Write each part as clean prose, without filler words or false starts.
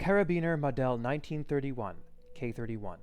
Karabiner Modell 1931, K31.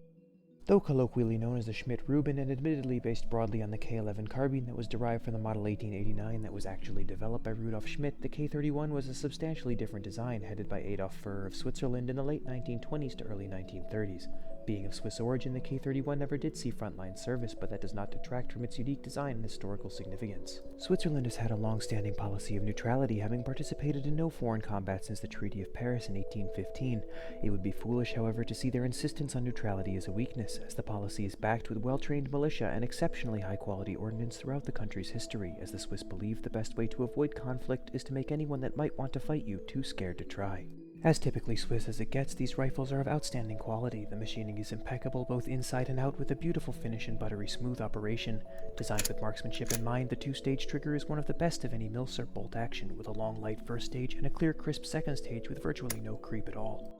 Though colloquially known as the Schmidt-Rubin and admittedly based broadly on the K11 carbine that was derived from the model 1889 that was actually developed by Rudolf Schmidt, the K31 was a substantially different design headed by Adolf Furrer of Switzerland in the late 1920s to early 1930s. Being of Swiss origin, the K31 never did see frontline service, but that does not detract from its unique design and historical significance. Switzerland has had a long-standing policy of neutrality, having participated in no foreign combat since the Treaty of Paris in 1815. It would be foolish, however, to see their insistence on neutrality as a weakness, as the policy is backed with well-trained militia and exceptionally high-quality ordnance throughout the country's history, as the Swiss believe the best way to avoid conflict is to make anyone that might want to fight you too scared to try. As typically Swiss as it gets, these rifles are of outstanding quality. The machining is impeccable both inside and out, with a beautiful finish and buttery smooth operation. Designed with marksmanship in mind, the two-stage trigger is one of the best of any Milsurp bolt action, with a long light first stage and a clear crisp second stage with virtually no creep at all.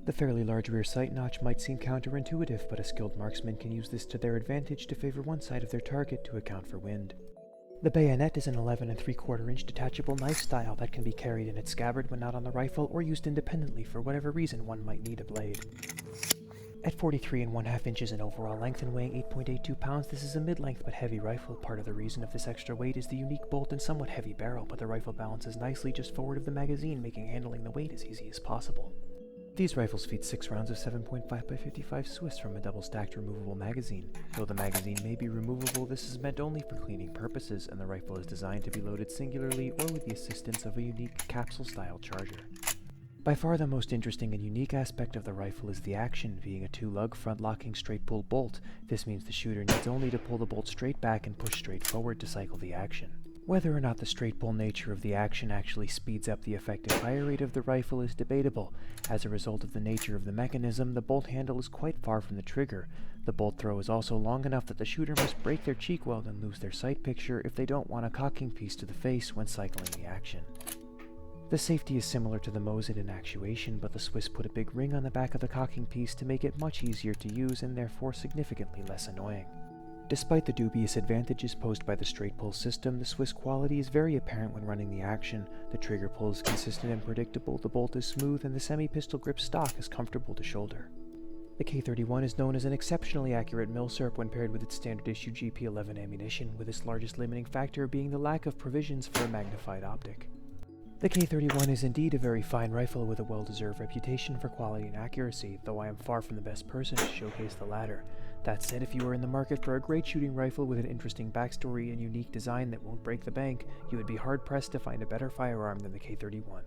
The fairly large rear sight notch might seem counterintuitive, but a skilled marksman can use this to their advantage to favor one side of their target to account for wind. The bayonet is an 11 3/4 inch detachable knife style that can be carried in its scabbard when not on the rifle or used independently for whatever reason one might need a blade. At 43 1/2 inches in overall length and weighing 8.82 pounds, this is a mid-length but heavy rifle. Part of the reason of this extra weight is the unique bolt and somewhat heavy barrel, but the rifle balances nicely just forward of the magazine, making handling the weight as easy as possible. These rifles feed 6 rounds of 7.5 by 55 Swiss from a double-stacked removable magazine. Though the magazine may be removable, this is meant only for cleaning purposes, and the rifle is designed to be loaded singularly or with the assistance of a unique capsule-style charger. By far the most interesting and unique aspect of the rifle is the action, being a 2-lug front-locking straight-pull bolt. This means the shooter needs only to pull the bolt straight back and push straight forward to cycle the action. Whether or not the straight-pull nature of the action actually speeds up the effective fire rate of the rifle is debatable. As a result of the nature of the mechanism, the bolt handle is quite far from the trigger. The bolt throw is also long enough that the shooter must break their cheek weld and lose their sight picture if they don't want a cocking piece to the face when cycling the action. The safety is similar to the Mosin in actuation, but the Swiss put a big ring on the back of the cocking piece to make it much easier to use and therefore significantly less annoying. Despite the dubious advantages posed by the straight pull system, the Swiss quality is very apparent when running the action. The trigger pull is consistent and predictable, the bolt is smooth, and the semi-pistol grip stock is comfortable to shoulder. The K31 is known as an exceptionally accurate Milsurp when paired with its standard issue GP11 ammunition, with its largest limiting factor being the lack of provisions for a magnified optic. The K31 is indeed a very fine rifle with a well-deserved reputation for quality and accuracy, though I am far from the best person to showcase the latter. That said, if you are in the market for a great shooting rifle with an interesting backstory and unique design that won't break the bank, you would be hard-pressed to find a better firearm than the K31.